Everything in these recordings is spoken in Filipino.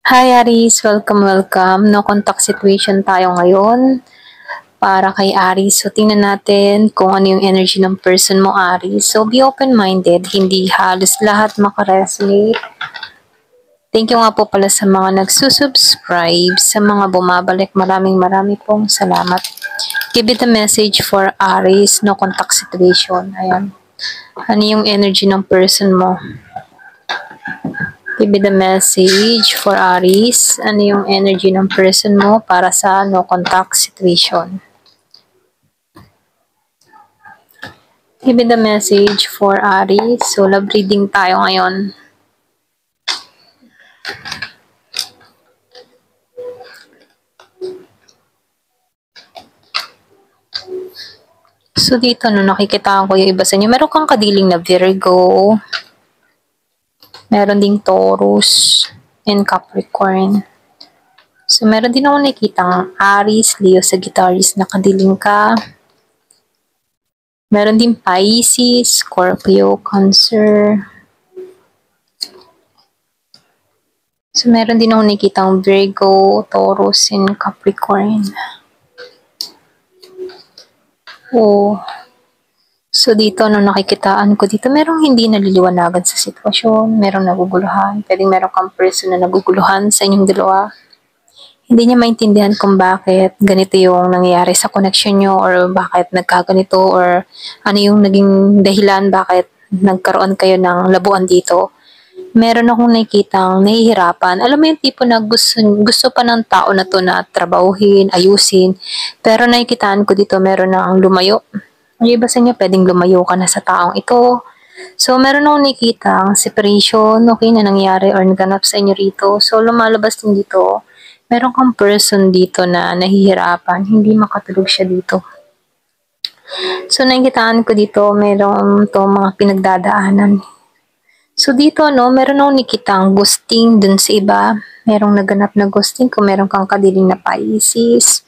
Hi Aris, welcome. No contact situation tayo ngayon para kay Aris. So tingnan natin kung ano yung energy ng person mo, Aris. So be open-minded, hindi halos lahat makaresonate. Thank you nga po pala sa mga nagsusubscribe, sa mga bumabalik. Marami pong salamat. Give it a message for Aris, no contact situation. Ayan. Ano yung energy ng person mo? Give me the message for Aries. Ano yung energy ng person mo para sa no contact situation? Give me the message for Aries. So, love reading tayo ngayon. So, dito, no, nakikita ko yung iba sa inyo. Meron kang kadiling na Virgo. Meron ding Taurus and Capricorn. So, meron din ako nakikitang Aries, Leo, Sagittarius na kadiling ka. Meron din Pisces, Scorpio, Cancer. So, meron din ako nakikitang Virgo, Taurus, and Capricorn. Oh. So, dito, nakikitaan ko dito, merong hindi naliliwanagan sa sitwasyon, merong naguguluhan, pwedeng meron kang person na naguguluhan sa inyong dalawa. Hindi niya maintindihan kung bakit ganito yung nangyayari sa connection nyo or bakit nagkaganito or ano yung naging dahilan bakit nagkaroon kayo ng labuan dito. Meron akong nakikitang nahihirapan. Alam mo yung tipo na gusto pa ng tao na to na trabahuhin, ayusin. Pero nakikitaan ko dito meron na ang lumayo. Yung iba sa inyo pwedeng lumayo ka na sa taong ito. So meron akong nakikitang separation, okay, na nangyari or naganap sa inyo rito. So lumalabas din dito. Meron kang person dito na nahihirapan. Hindi makatulog siya dito. So nakikitaan ko dito meron to mga pinagdadaanan. So dito meron akong nakitang ghosting dun sa iba. Merong naganap na ghosting kung meron kang kadiling na Pisces.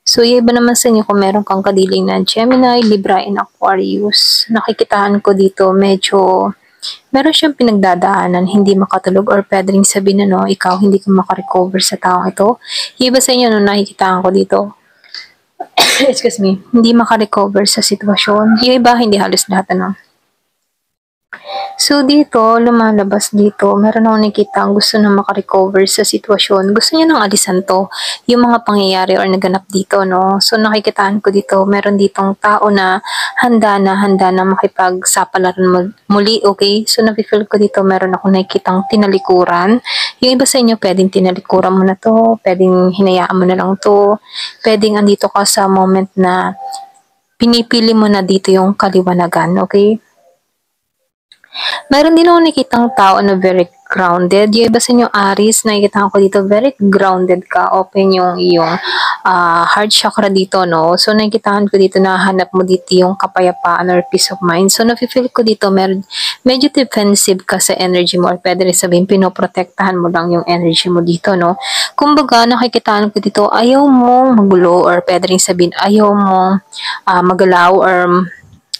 So yung iba naman sa inyo kung meron kang kadiling na Gemini, Libra, and Aquarius. Nakikitaan ko dito medyo meron siyang pinagdadaanan, hindi makatulog or pwede rin sabihin na ikaw hindi ka makarecover sa taong ito. Yung iba sa inyo nakikitaan ko dito, excuse me, hindi makarecover sa sitwasyon. Yung iba hindi halos lahat So dito, lumalabas dito, meron akong nakikita ang gusto na makarecover sa sitwasyon. Gusto niya nang alisan to, yung mga pangyayari or naganap dito, no? So nakikitaan ko dito, meron ditong tao na handa na makipagsapalaran muli, okay? So napifeel ko dito, meron akong nakikitang tinalikuran. Yung iba sa inyo, pwedeng tinalikuran mo na to, pwedeng hinayaan mo na lang to, pwedeng andito ka sa moment na pinipili mo na dito yung kaliwanagan, okay? Meron din ako nakitang tao na very grounded. Yung iba sa inyo, Aries, nakikita ko dito, very grounded ka. Open yung iyong heart chakra dito, no? So, nakikitahan ko dito na hanap mo dito yung kapayapaan or peace of mind. So, nafe-feel ko dito, medyo defensive ka sa energy mo or pwede rin sabihin, pinoprotektahan mo lang yung energy mo dito, no? Kumbaga, nakikitaan ko dito, ayaw mong magulo or pwede rin sabihin, ayaw mong magalaw or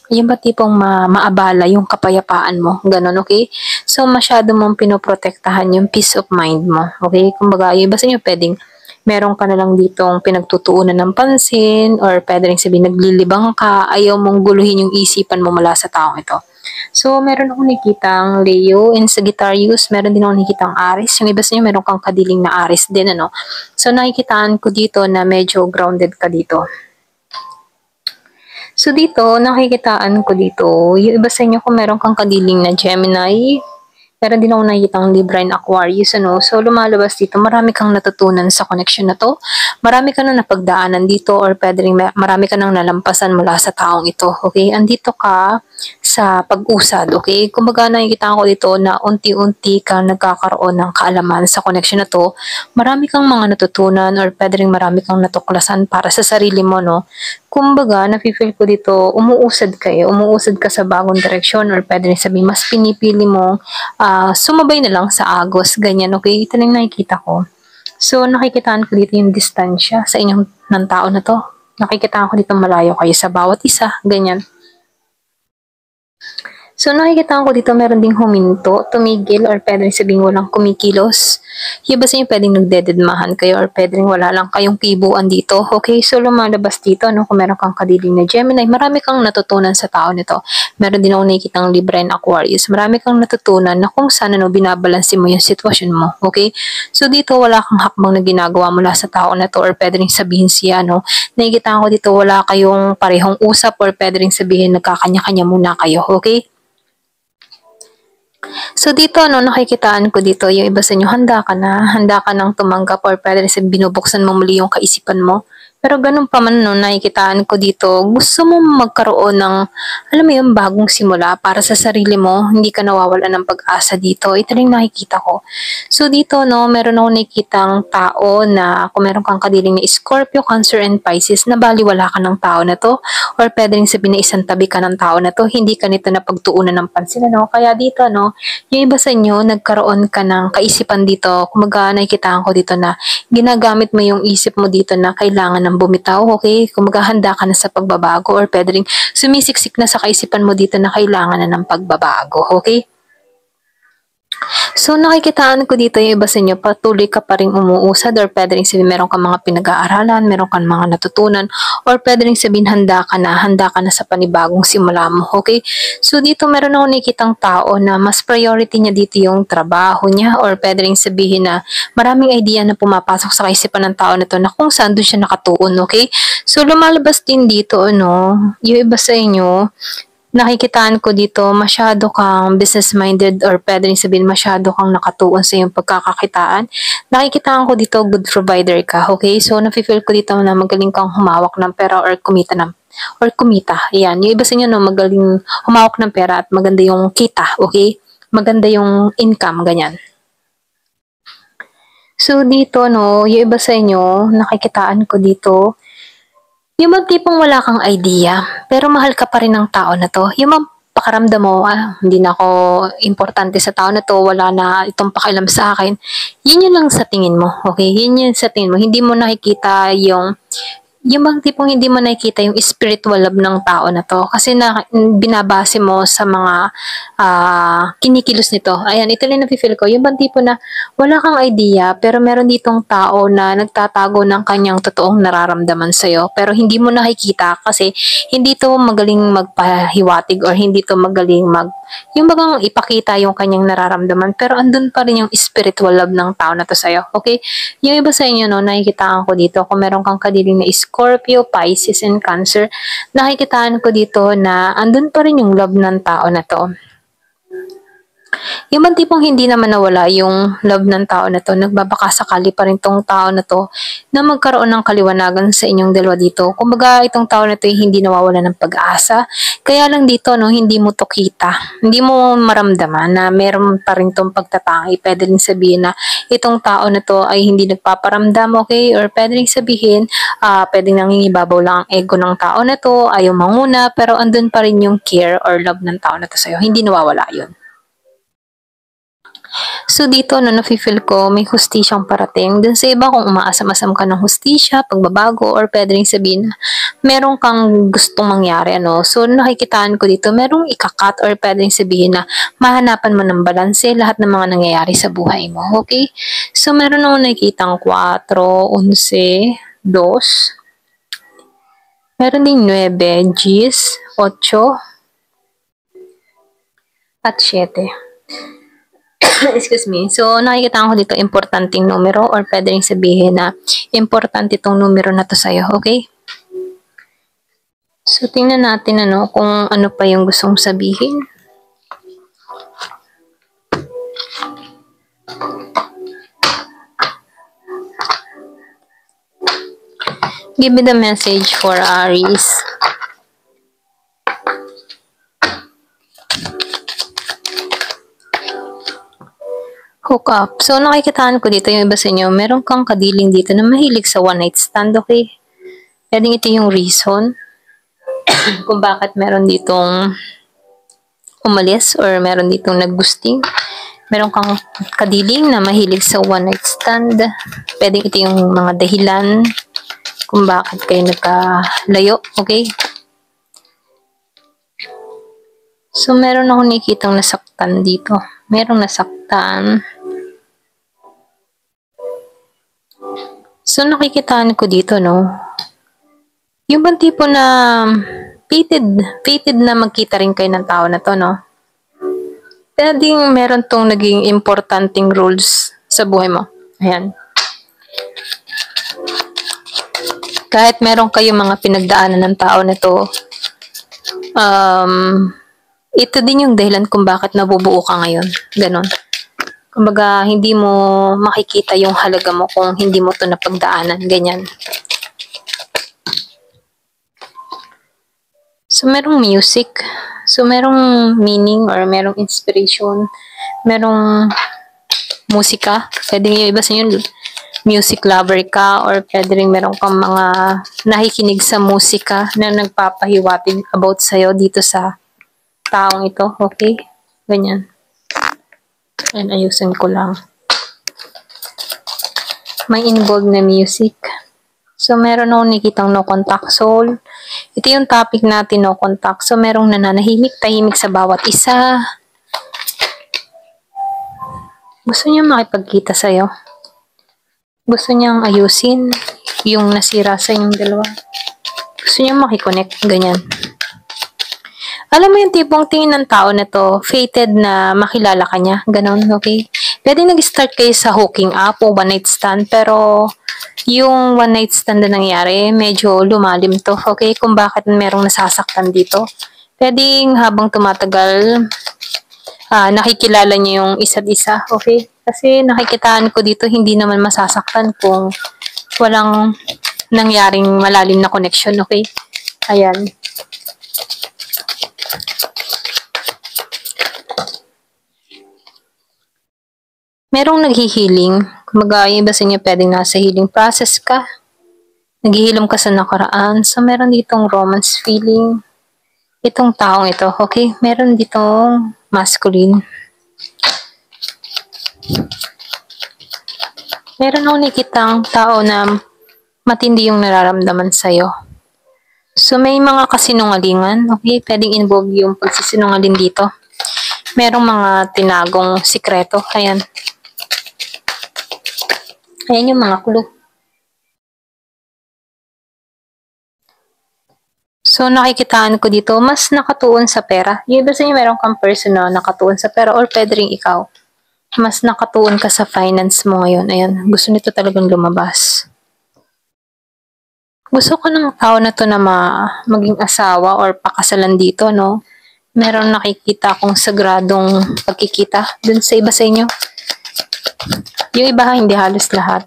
yung ba tipong maabala yung kapayapaan mo, ganun, okay? So, masyado mong pinoprotektahan yung peace of mind mo, okay? Kumbaga, yung iba sa inyo pwedeng meron ka na lang ditong pinagtutuunan ng pansin or pwede rin sabihin naglilibang ka, ayaw mong guluhin yung isipan mo mula sa taong ito. So, meron akong nakikitang Leo and Sagittarius, meron din akong nakikitang Aries. Yung iba sa inyo, meron kang kadiling na Aries din, ano? So, nakikitaan ko dito na medyo grounded ka dito. So dito, nakikitaan ko dito, yung iba sa inyo kung meron kang kadiling na Gemini, meron din ako nakikitang Libra and Aquarius, ano? So, lumalabas dito, marami kang natutunan sa connection na to. Marami ka nang napagdaanan dito or pwede rin marami ka nang nalampasan mula sa taong ito, okay? Andito ka sa pag-usad, okay? Kumbaga, nakikita ko dito na unti-unti kang nagkakaroon ng kaalaman sa connection na to. Marami kang mga natutunan or pwede rin marami kang natuklasan para sa sarili mo, no? Kumbaga, nafe-feel ko dito, umuusad ka sa bagong direksyon or pwede rin sabihin, mas pinipili mo sumabay na lang sa agos, ganyan, okay? Ito lang nakikita ko. So, nakikitaan ko dito yung distansya sa inyong ng tao na to. Nakikitaan ko dito malayo kayo sa bawat isa, ganyan. So, So, nakikita ko dito meron ding huminto, tumigil, or pwede rin sabihing walang kumikilos. Yung ba sa inyo pwedeng nagdededmahan kayo or pwedeng wala lang kayong kibuan dito. Okay, so lumalabas dito, no, kung meron kang kadiling na Gemini, marami kang natutunan sa tao nito. Meron din ako nakikitang Libra and Aquarius. Marami kang natutunan na kung saan ano, binabalansin mo yung sitwasyon mo. Okay? So dito wala kang hakbang na ginagawa mula sa tao na to or pwede rin sabihin siya, no, nakikita ko dito wala kayong parehong usap or pwede rin sabihin nagkakanya-kanya muna kayo. Okay? So dito, no, nakikitaan ko dito, yung iba sa inyo, handa ka nang tumanggap or pwede rin sabihin, binubuksan mo muli yung kaisipan mo. Pero ganun pa man, no, nakikitaan ko dito, gusto mo magkaroon ng, alam mo yung bagong simula para sa sarili mo, hindi ka nawawalan ng pag-asa dito. Ito rin nakikita ko. So dito, no, meron ako nakikitang tao na kung meron kang kadiling na Scorpio, Cancer, and Pisces, na baliwala ka ng tao na to, or pwede rin sabihin na isang tabi ka ng tao na to, hindi ka nito na pagtuunan ng pansin, no? Kaya dito, no, yung iba sa inyo, nagkaroon ka ng kaisipan dito, kumaga nakikitaan ko dito na ginagamit mo yung isip mo dito na kailangan ng bumitaw, okay? Kumaga handa ka na sa pagbabago or pwede rin sumisiksik na sa kaisipan mo dito na kailangan na ng pagbabago, okay? So nakikitaan ko dito yung iba sa inyo, patuloy ka pa rin umuusad or pwede rin sabihin meron kang mga pinag-aaralan, meron kang mga natutunan, or pwede rin sabihin handa ka na sa panibagong simula mo, okay? So dito meron ako nakikitang tao na mas priority niya dito yung trabaho niya or pwede rin sabihin na maraming idea na pumapasok sa kaisipan ng tao na to na kung saan doon siya nakatuon, okay? So lumalabas din dito, ano, yung iba sa inyo, nakikitaan ko dito, masyado kang business-minded or pwede rin sabihin masyado kang nakatuon sa iyong pagkakakitaan. Nakikitaan ko dito, good provider ka, okay? So, nafe-feel ko dito na magaling kang humawak ng pera or kumita. Ayan, yung iba sa inyo, no, magaling humawak ng pera at maganda yung kita, okay? Maganda yung income, ganyan. So, dito, no, yung iba sa inyo, nakikitaan ko dito, yung bang tipong wala kang idea, pero mahal ka pa rin ng tao na to. Yung bang pakaramdam mo, hindi na ako importante sa tao na to, wala na itong pakialam sa akin. Yun lang sa tingin mo, okay? Yun sa tingin mo. Hindi mo nakikita yung bang tipong hindi mo nakikita yung spiritual love ng tao na to kasi na binabase mo sa mga kinikilos nito. Ayan, ito lang nafe-feel ko. Yung bang tipo na wala kang idea pero meron ditong tao na nagtatago ng kanyang totoong nararamdaman sa'yo pero hindi mo nakikita kasi hindi to magaling magpahiwatig or hindi to magaling yung bagang ipakita yung kanyang nararamdaman pero andun pa rin yung spiritual love ng tao na to sa'yo. Okay? Yung iba sa inyo, no, nakikitaan ko dito kung meron kang kadiling na Scorpio, Pisces, and Cancer, nakikitaan ko dito na andun pa rin yung love ng tao na to. Yung bang tipong hindi naman nawala yung love ng tao na to, nagbabaka sakali pa rin tong tao na to na magkaroon ng kaliwanagan sa inyong dalawa dito. Kumbaga, itong tao na to hindi nawawala ng pag-asa. Kaya lang dito, no, hindi mo to kita. Hindi mo maramdaman na meron pa rin tong pagtatangi. Pwede rin sabihin na itong tao na to ay hindi nagpaparamdam, okay? Or pwede rin sabihin, pwede nangingibabaw lang ang ego ng tao na to, ayaw manguna, pero andun pa rin yung care or love ng tao na to sa'yo. Hindi nawawala yun. So dito, no, nafe-feel ko may hustisyang parating. Dun sa iba, kung umaasam-asam ka ng hustisya, pagbabago, or pwede rin sabihin na meron kang gustong mangyari, ano. So nakikitaan ko dito, merong ikakat or pwede rin sabihin na mahanapan mo ng balanse lahat ng mga nangyayari sa buhay mo. Okay? So meron akong nakikitang 4, 11, 2, meron ding 9, 10, 8, at 7. Excuse me. So, nakikita ko dito importanteng numero or pwede rin sabihin na importante itong numero na to sa'yo. Okay? So, tingnan natin ano, kung ano pa yung gustong sabihin. Give me the message for Aries. Hook up. So, nakikitaan ko dito yung iba sa inyo, meron kang kadiling dito na mahilig sa one night stand, okay? Pwedeng ito yung reason kung bakit meron ditong umalis or meron ditong naggusting. Meron kang kadiling na mahilig sa one night stand. Pwedeng ito yung mga dahilan kung bakit kayo nagkalayo, okay? So, meron akong nakikitang nasaktan dito. Merong nasaktan. So, nakikitaan ko dito, no? Yung bang tipo na fated na magkita rin kayo ng tao na to, no? Pwedeng meron tong naging importanteng roles sa buhay mo. Ayan. Kahit meron kayong mga pinagdaanan ng tao na to, ito din yung dahilan kung bakit nabubuo ka ngayon. Ganon. Kumbaga, hindi mo makikita yung halaga mo kung hindi mo to napagdaanan. Ganyan. So, merong music. So, merong meaning or merong inspiration. Merong musika. Pwede yung iba sa inyo, music lover ka or pwede rin meron kang mga nakikinig sa musika na nagpapahiwatig about sa'yo dito sa taong ito. Okay? Ganyan. And ayusin ko lang. May involved na music. So, meron akong nakikitang no contact soul. Ito yung topic natin, no contact. So, merong nananahimik, tahimik sa bawat isa. Gusto niya makipagkita sa'yo. Gusto niyang ayusin yung nasira sa inyong dalawa. Gusto niyang makiconnect, ganyan. Alam mo yung tipong tingin ng tao na to, fated na makilala ka niya, ganon, okay? Pwede nag-start kayo sa hooking up o one night stand, pero yung one night stand na nangyari, medyo lumalim to, okay? Kung bakit merong nasasaktan dito. Pwedeng habang tumatagal, nakikilala niyo yung isa't isa, okay? Kasi nakikitaan ko dito, hindi naman masasaktan kung walang nangyaring malalim na connection, okay? Ayan. Merong naghihiling. Kumbaga, yung iba sa inyo pwedeng nasa healing process ka. Naghihilom ka sa nakaraan. So, meron ditong romance feeling. Itong taong ito, okay? Meron ditong masculine. Meron akong nakitang tao na matindi yung nararamdaman sa'yo. So, may mga kasinungalingan, okay? Pwedeng involve yung pagsisinungaling dito. Merong mga tinagong sikreto. Ayan. Ayan yung mga clue. So, nakikitaan ko dito, mas nakatuon sa pera. Yung iba sa inyo, meron kang person na nakatuon sa pera or pwede rin ikaw. Mas nakatuon ka sa finance mo ngayon. Ayan, gusto nito talagang lumabas. Gusto ko ng tao na to na maging asawa or pakasalan dito, no? Meron nakikita akong sagradong pagkikita dun sa iba sa inyo. Yung iba, hindi halos lahat.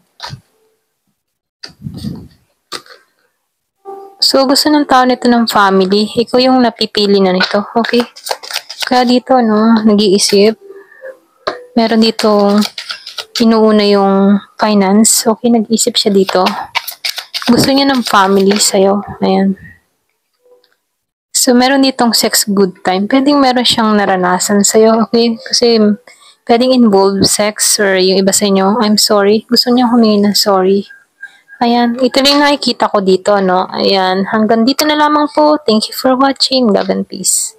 So, gusto ng tao nito ng family. Ikaw yung napipili na nito, okay? Kaya dito, no, nag-iisip. Meron dito, inuuna yung finance. Okay, nag-iisip siya dito. Gusto niya ng family sa'yo. Ayan. So, meron ditong sex good time. Pwedeng meron siyang naranasan sa'yo, okay? Kasi, pwedeng involve sex or yung iba sa inyo, I'm sorry. Gusto niya humingi ng sorry. Ayan, ito rin nakikita ko dito, no? Ayan, hanggang dito na lamang po. Thank you for watching. Love and peace.